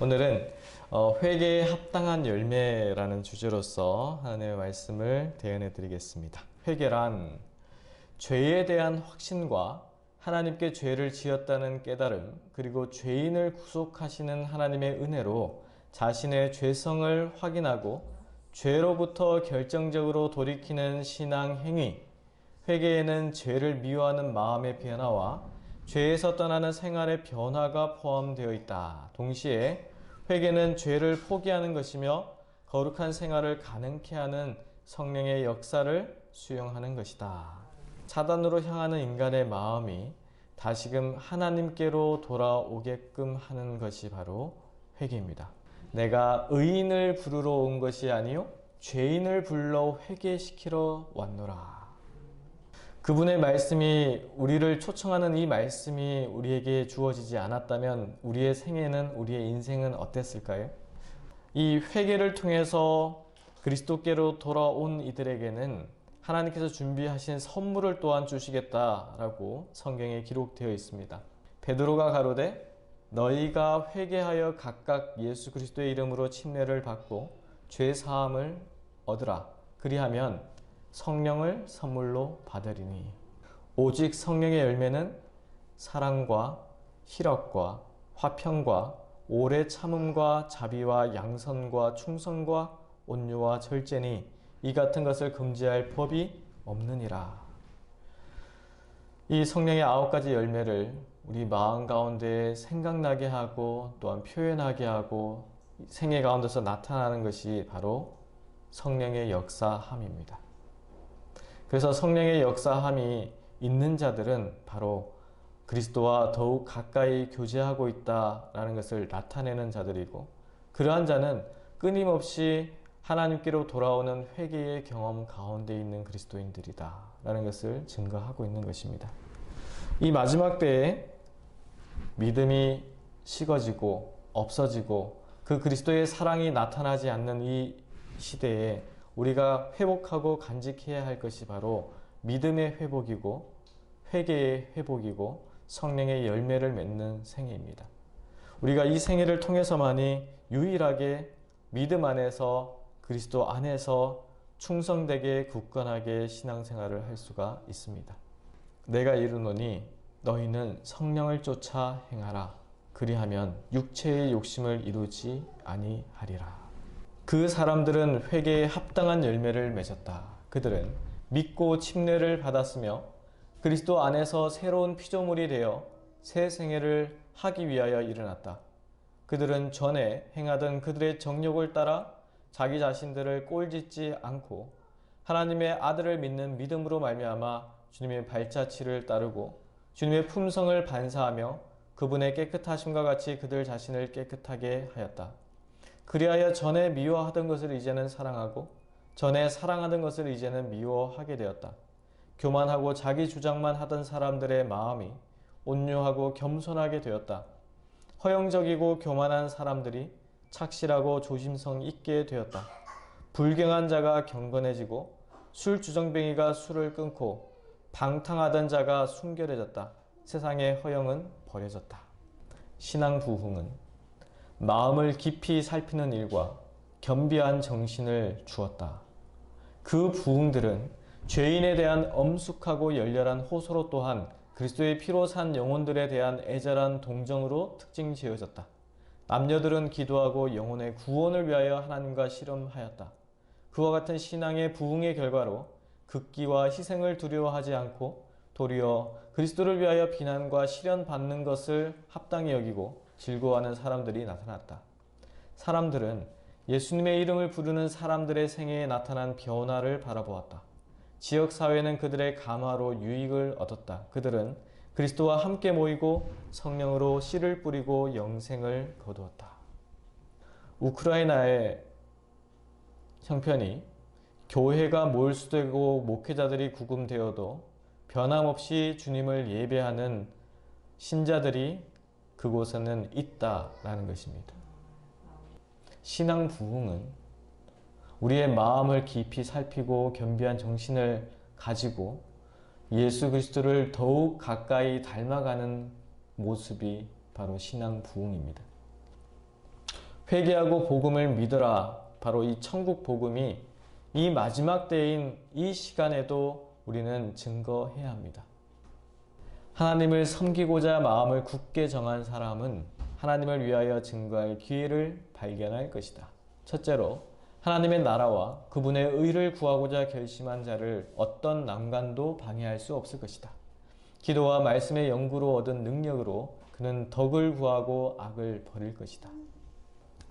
오늘은 회개에 합당한 열매라는 주제로서 하나님의 말씀을 대언해 드리겠습니다. 회개란 죄에 대한 확신과 하나님께 죄를 지었다는 깨달음, 그리고 죄인을 구속하시는 하나님의 은혜로 자신의 죄성을 확인하고 죄로부터 결정적으로 돌이키는 신앙 행위, 회개에는 죄를 미워하는 마음의 변화와 죄에서 떠나는 생활의 변화가 포함되어 있다. 동시에 회개는 죄를 포기하는 것이며 거룩한 생활을 가능케 하는 성령의 역사를 수용하는 것이다. 사단으로 향하는 인간의 마음이 다시금 하나님께로 돌아오게끔 하는 것이 바로 회개입니다. 내가 의인을 부르러 온 것이 아니요 죄인을 불러 회개시키러 왔노라. 그분의 말씀이, 우리를 초청하는 이 말씀이 우리에게 주어지지 않았다면 우리의 생애는, 우리의 인생은 어땠을까요? 이 회개를 통해서 그리스도께로 돌아온 이들에게는 하나님께서 준비하신 선물을 또한 주시겠다라고 성경에 기록되어 있습니다. 베드로가 가로되 너희가 회개하여 각각 예수 그리스도의 이름으로 침례를 받고 죄 사함을 얻으라. 그리하면 성령을 선물로 받으리니. 오직 성령의 열매는 사랑과 희락과 화평과 오래 참음과 자비와 양선과 충성과 온유와 절제니 이 같은 것을 금지할 법이 없느니라. 이 성령의 9가지 열매를 우리 마음 가운데 생각나게 하고 또한 표현하게 하고 생애 가운데서 나타나는 것이 바로 성령의 역사함입니다. 그래서 성령의 역사함이 있는 자들은 바로 그리스도와 더욱 가까이 교제하고 있다라는 것을 나타내는 자들이고, 그러한 자는 끊임없이 하나님께로 돌아오는 회개의 경험 가운데 있는 그리스도인들이다 라는 것을 증거하고 있는 것입니다. 이 마지막 때에 믿음이 식어지고 없어지고 그 그리스도의 사랑이 나타나지 않는 이 시대에 우리가 회복하고 간직해야 할 것이 바로 믿음의 회복이고 회개의 회복이고 성령의 열매를 맺는 생애입니다. 우리가 이 생애를 통해서만이 유일하게 믿음 안에서, 그리스도 안에서 충성되게 굳건하게 신앙생활을 할 수가 있습니다. 내가 이르노니 너희는 성령을 쫓아 행하라. 그리하면 육체의 욕심을 이루지 아니하리라. 그 사람들은 회개에 합당한 열매를 맺었다. 그들은 믿고 침례를 받았으며 그리스도 안에서 새로운 피조물이 되어 새 생애를 하기 위하여 일어났다. 그들은 전에 행하던 그들의 정욕을 따라 자기 자신들을 꼴짓지 않고 하나님의 아들을 믿는 믿음으로 말미암아 주님의 발자취를 따르고 주님의 품성을 반사하며 그분의 깨끗하심과 같이 그들 자신을 깨끗하게 하였다. 그리하여 전에 미워하던 것을 이제는 사랑하고 전에 사랑하던 것을 이제는 미워하게 되었다. 교만하고 자기 주장만 하던 사람들의 마음이 온유하고 겸손하게 되었다. 허영적이고 교만한 사람들이 착실하고 조심성 있게 되었다. 불경한 자가 경건해지고 술주정뱅이가 술을 끊고 방탕하던 자가 순결해졌다. 세상의 허영은 버려졌다. 신앙 부흥은 마음을 깊이 살피는 일과 겸비한 정신을 주었다. 그 부흥들은 죄인에 대한 엄숙하고 열렬한 호소로 또한 그리스도의 피로 산 영혼들에 대한 애절한 동정으로 특징 지어졌다. 남녀들은 기도하고 영혼의 구원을 위하여 하나님과 씨름하였다. 그와 같은 신앙의 부흥의 결과로 극기와 희생을 두려워하지 않고 도리어 그리스도를 위하여 비난과 시련 받는 것을 합당히 여기고 즐거워하는 사람들이 나타났다. 사람들은 예수님의 이름을 부르는 사람들의 생애에 나타난 변화를 바라보았다. 지역사회는 그들의 감화로 유익을 얻었다. 그들은 그리스도와 함께 모이고 성령으로 씨를 뿌리고 영생을 거두었다. 우크라이나의 형편이 교회가 몰수되고 목회자들이 구금되어도 변함없이 주님을 예배하는 신자들이 그곳에는 있다라는 것입니다. 신앙 부흥은 우리의 마음을 깊이 살피고 겸비한 정신을 가지고 예수 그리스도를 더욱 가까이 닮아가는 모습이 바로 신앙 부흥입니다. 회개하고 복음을 믿어라. 바로 이 천국 복음이 이 마지막 때인 이 시간에도 우리는 증거해야 합니다. 하나님을 섬기고자 마음을 굳게 정한 사람은 하나님을 위하여 증거할 기회를 발견할 것이다. 첫째로 하나님의 나라와 그분의 의를 구하고자 결심한 자를 어떤 난관도 방해할 수 없을 것이다. 기도와 말씀의 연구로 얻은 능력으로 그는 덕을 구하고 악을 버릴 것이다.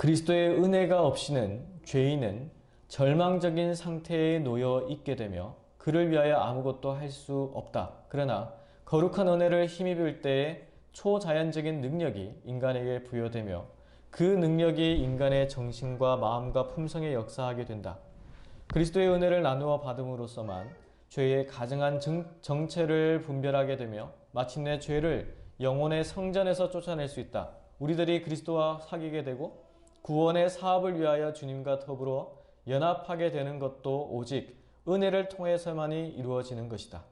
그리스도의 은혜가 없이는 죄인은 절망적인 상태에 놓여 있게 되며 그를 위하여 아무것도 할 수 없다. 그러나 거룩한 은혜를 힘입을 때에 초자연적인 능력이 인간에게 부여되며 그 능력이 인간의 정신과 마음과 품성에 역사하게 된다. 그리스도의 은혜를 나누어 받음으로써만 죄의 가증한 정체를 분별하게 되며 마침내 죄를 영혼의 성전에서 쫓아낼 수 있다. 우리들이 그리스도와 사귀게 되고 구원의 사업을 위하여 주님과 더불어 연합하게 되는 것도 오직 은혜를 통해서만이 이루어지는 것이다.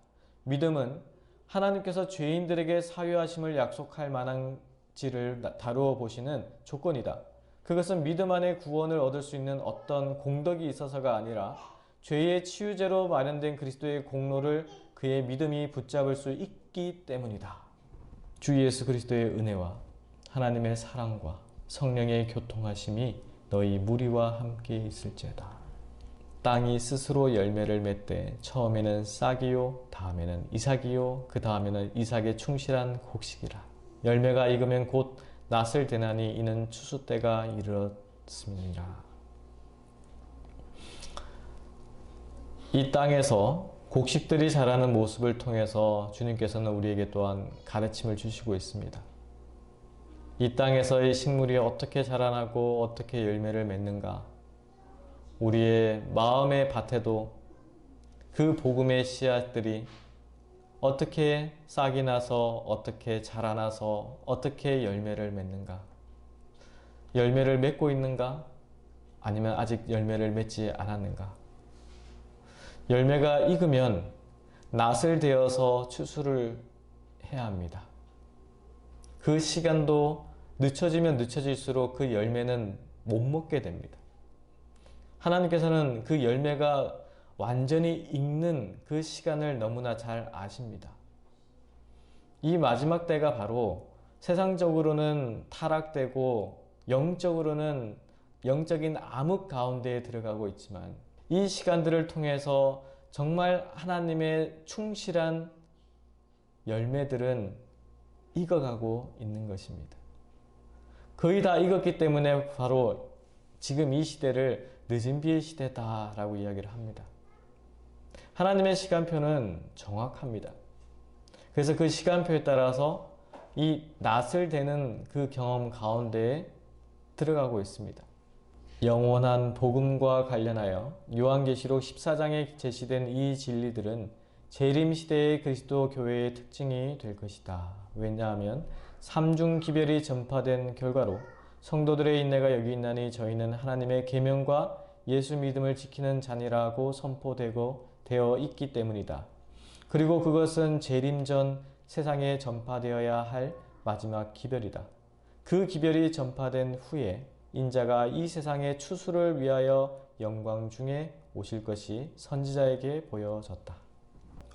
믿음은 하나님께서 죄인들에게 사유하심을 약속할 만한지를 다루어 보시는 조건이다. 그것은 믿음 안에 구원을 얻을 수 있는 어떤 공덕이 있어서가 아니라 죄의 치유제로 마련된 그리스도의 공로를 그의 믿음이 붙잡을 수 있기 때문이다. 주 예수 그리스도의 은혜와 하나님의 사랑과 성령의 교통하심이 너희 무리와 함께 있을지어다. 땅이 스스로 열매를 맺되 처음에는 싹이요 다음에는 이삭이요 그 다음에는 이삭의 충실한 곡식이라. 열매가 익으면 곧 낫을 되나니 이는 추수 때가 이르렀음이니라. 이 땅에서 곡식들이 자라는 모습을 통해서 주님께서는 우리에게 또한 가르침을 주시고 있습니다. 이 땅에서의 식물이 어떻게 자라나고 어떻게 열매를 맺는가, 우리의 마음의 밭에도 그 복음의 씨앗들이 어떻게 싹이 나서 어떻게 자라나서 어떻게 열매를 맺는가, 열매를 맺고 있는가 아니면 아직 열매를 맺지 않았는가. 열매가 익으면 낫을 되어서 추수를 해야 합니다. 그 시간도 늦춰지면 늦춰질수록 그 열매는 못 먹게 됩니다. 하나님께서는 그 열매가 완전히 익는 그 시간을 너무나 잘 아십니다. 이 마지막 때가 바로 세상적으로는 타락되고 영적으로는 영적인 암흑 가운데에 들어가고 있지만 이 시간들을 통해서 정말 하나님의 충실한 열매들은 익어가고 있는 것입니다. 거의 다 익었기 때문에 바로 지금 이 시대를 늦은 비의 시대다라고 이야기를 합니다. 하나님의 시간표는 정확합니다. 그래서 그 시간표에 따라서 이 낫을 되는 그 경험 가운데에 들어가고 있습니다. 영원한 복음과 관련하여 요한계시록 14장에 제시된 이 진리들은 재림시대의 그리스도 교회의 특징이 될 것이다. 왜냐하면 삼중 기별이 전파된 결과로 성도들의 인내가 여기 있나니 저희는 하나님의 계명과 예수 믿음을 지키는 자니라고 선포되고 되어 있기 때문이다. 그리고 그것은 재림 전 세상에 전파되어야 할 마지막 기별이다. 그 기별이 전파된 후에 인자가 이 세상의 추수를 위하여 영광 중에 오실 것이 선지자에게 보여졌다.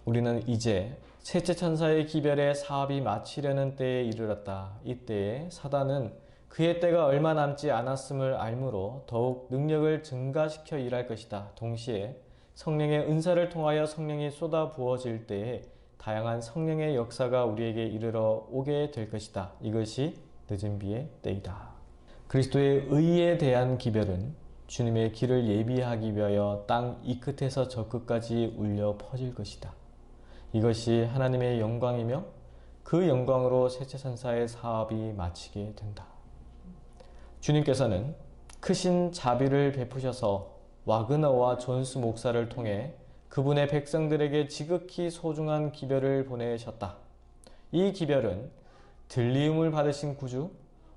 우리는 이제 셋째 천사의 기별의 사업이 마치려는 때에 이르렀다. 이때에 사단은 그의 때가 얼마 남지 않았음을 알므로 더욱 능력을 증가시켜 일할 것이다. 동시에 성령의 은사를 통하여 성령이 쏟아 부어질 때에 다양한 성령의 역사가 우리에게 이르러 오게 될 것이다. 이것이 늦은 비의 때이다. 그리스도의 의에 대한 기별은 주님의 길을 예비하기 위하여 땅 이 끝에서 저 끝까지 울려 퍼질 것이다. 이것이 하나님의 영광이며 그 영광으로 셋째 천사의 사업이 마치게 된다. 주님께서는 크신 자비를 베푸셔서 와그너와 존스 목사를 통해 그분의 백성들에게 지극히 소중한 기별을 보내셨다. 이 기별은 들리움을 받으신 구주,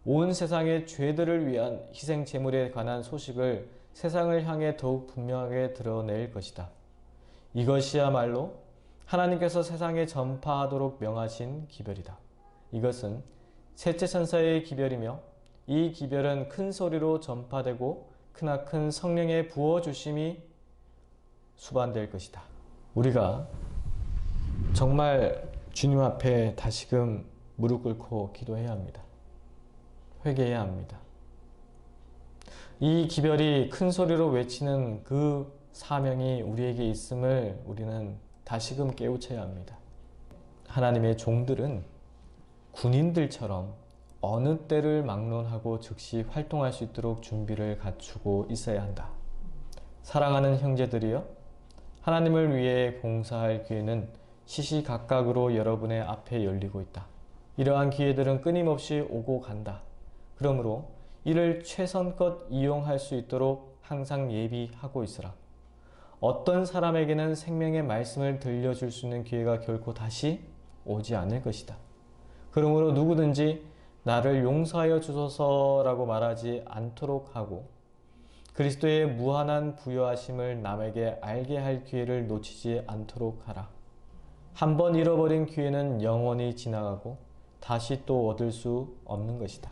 온 세상의 죄들을 위한 희생 제물에 관한 소식을 세상을 향해 더욱 분명하게 드러낼 것이다. 이것이야말로 하나님께서 세상에 전파하도록 명하신 기별이다. 이것은 셋째 천사의 기별이며 이 기별은 큰 소리로 전파되고 크나큰 성령의 부어주심이 수반될 것이다. 우리가 정말 주님 앞에 다시금 무릎 꿇고 기도해야 합니다. 회개해야 합니다. 이 기별이 큰 소리로 외치는 그 사명이 우리에게 있음을 우리는 다시금 깨우쳐야 합니다. 하나님의 종들은 군인들처럼 어느 때를 막론하고 즉시 활동할 수 있도록 준비를 갖추고 있어야 한다. 사랑하는 형제들이여, 하나님을 위해 봉사할 기회는 시시각각으로 여러분의 앞에 열리고 있다. 이러한 기회들은 끊임없이 오고 간다. 그러므로 이를 최선껏 이용할 수 있도록 항상 예비하고 있으라. 어떤 사람에게는 생명의 말씀을 들려줄 수 있는 기회가 결코 다시 오지 않을 것이다. 그러므로 누구든지 나를 용서하여 주소서라고 말하지 않도록 하고 그리스도의 무한한 부여하심을 남에게 알게 할 기회를 놓치지 않도록 하라. 한 번 잃어버린 기회는 영원히 지나가고 다시 또 얻을 수 없는 것이다.